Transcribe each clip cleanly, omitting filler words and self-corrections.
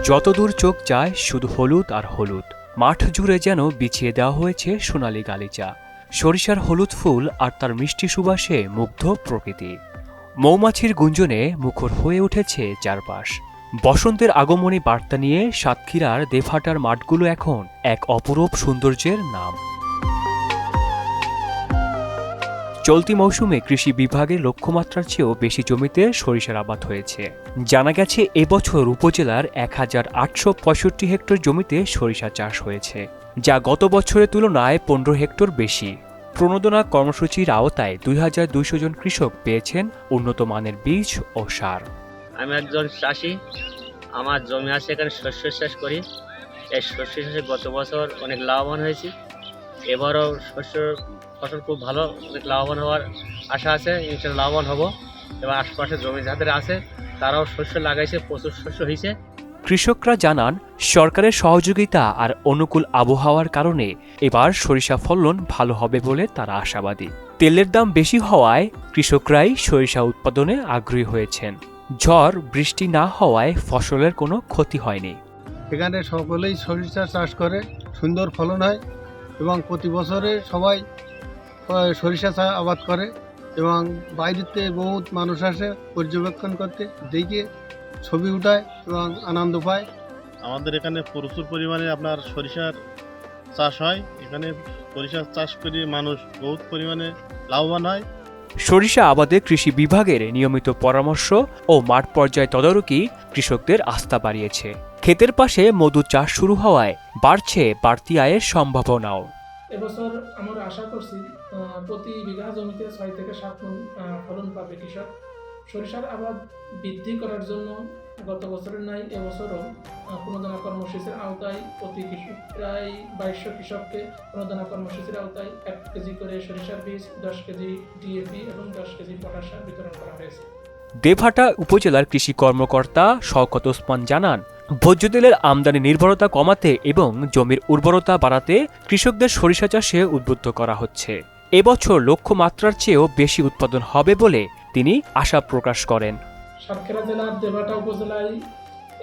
যতদূর চোখ যায় শুধু হলুদ আর হলুদ। মাঠ জুড়ে যেন বিছিয়ে দেওয়া হয়েছে সোনালি গালিচা। সরিষার হলুদ ফুল আর তার মিষ্টি সুবাসে মুগ্ধ প্রকৃতি। মৌমাছির গুঞ্জনে মুখর হয়ে উঠেছে চারপাশ। বসন্তের আগমনী বার্তা নিয়ে সাতক্ষীরার দেভাটার মাঠগুলো এখন এক অপরূপ সৌন্দর্যের নাম। চলতি মৌসুমে কৃষি বিভাগের লক্ষ্যমাত্রার চেয়েও বেশি জমিতে সরিষার আবাদ হয়েছে। জানা গেছে এবছর উপজেলার ১,৮৬৫ হেক্টর জমিতে সরিষা চাষ হয়েছে, যা গত বছরের তুলনায় ১৫ হেক্টর বেশি। প্রণোদনা কর্মসূচির আওতায় ২,২০০ জন কৃষক পেয়েছেন উন্নত মানের বীজ ও সার। আমি একজন চাষি, আমার জমি আছে, এখানে শস্য চাষ করি। এই শস্য চাষে গত বছর অনেক লাভবান হয়েছি। এবারও ফসল খুব ভালো, অনেক লাভবান হওয়ার আশা আছে। ইনশাআল্লাহ লাভবান হব। এবার আশপাশে জমি যাদের আছে তারাও শস্য লাগাইছে, প্রচুর শস্য হয়েছে। কৃষকরা জানান, সরকারের সহযোগিতা আর অনুকূল আবহাওয়ার কারণে এবার সরিষা ফলন ভালো হবে বলে তারা আশাবাদী। তেলের দাম বেশি হওয়ায় কৃষকরাই সরিষা উৎপাদনে আগ্রহী হয়েছেন। ঝড় বৃষ্টি না হওয়ায় ফসলের কোনো ক্ষতি হয়নি। এখানে সকলেই সরিষা চাষ করে, সুন্দর ফলন হয় এবং প্রতি বছরে সবাই সরিষা আবাদ করে এবং বাইরেতে বহুত মানুষ আসে পর্যবেক্ষণ করতে, দেখে ছবি উঠায় এবং আনন্দ পায়। আমাদের এখানে প্রচুর পরিমাণে আপনার সরিষার চাষ হয়। এখানে সরিষা চাষ করে মানুষ বহুত পরিমাণে লাভবান হয়। সরিষা আবাদে কৃষি বিভাগের নিয়মিত পরামর্শ ও মাঠ পর্যায়ে তদারকি কৃষকদের আস্থা বাড়িয়েছে। ক্ষেতের পাশে মধু চাষ শুরু হওয়ায় বাড়ছে বাড়তি আয়ের সম্ভাবনাও। এবছর আমরা আশা করছি প্রতি বিঘা জমিতে ৬ থেকে ৭ মণ ফলন পাবে কৃষক। সরিষার আবাদ বৃদ্ধি করার জন্য গত বছরের ন্যায় এবছরও প্রণোদনা কর্মসূচির আওতায় প্রতি কৃষক প্রায় ২২০০ কৃষককে প্রণোদনা কর্মসূচির আওতায় ১ কেজি করে সরিষার বীজ, ১০ কেজি ডিএপি এবং ১০ কেজি পটাশ সার বিতরণ করা হয়েছে। দেভাটা উপজেলার কৃষি কর্মকর্তা শওকত ওসমান জানান, ভোজ্য তেলের আমদানি নির্ভরতা কমাতে এবং জমির উর্বরতা বাড়াতে কৃষকদের সরিষা চাষে উদ্বুদ্ধ করা হচ্ছে। এবছর লক্ষ্যমাত্রার চেয়েও বেশি উৎপাদন হবে বলে তিনি আশা প্রকাশ করেন। সাতক্ষীরা জেলার দেভাটা উপজেলায়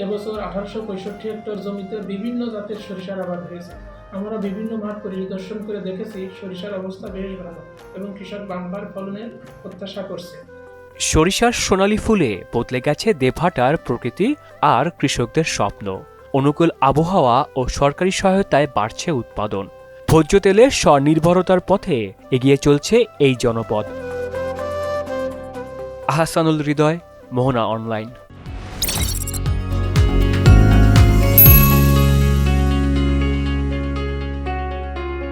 এবছর ১৮৬৫ হেক্টর জমিতে বিভিন্ন জাতের সরিষার আবাদ হয়েছে। আমরা বিভিন্ন মাঠ পরিদর্শন করে দেখেছি সরিষার অবস্থা বেশ ভালো এবং কৃষক বাম্পার ফলনের প্রত্যাশা করছে। সরিষার সোনালি ফুলে বদলে গেছে দেভাটার প্রকৃতি আর কৃষকদের স্বপ্ন। অনুকূল আবহাওয়া ও সরকারি সহায়তায় বাড়ছে উৎপাদন। ভোজ্য তেলের স্বনির্ভরতার পথে এগিয়ে চলছে এই জনপদ। আহসানুল হৃদয়, মোহনা অনলাইন।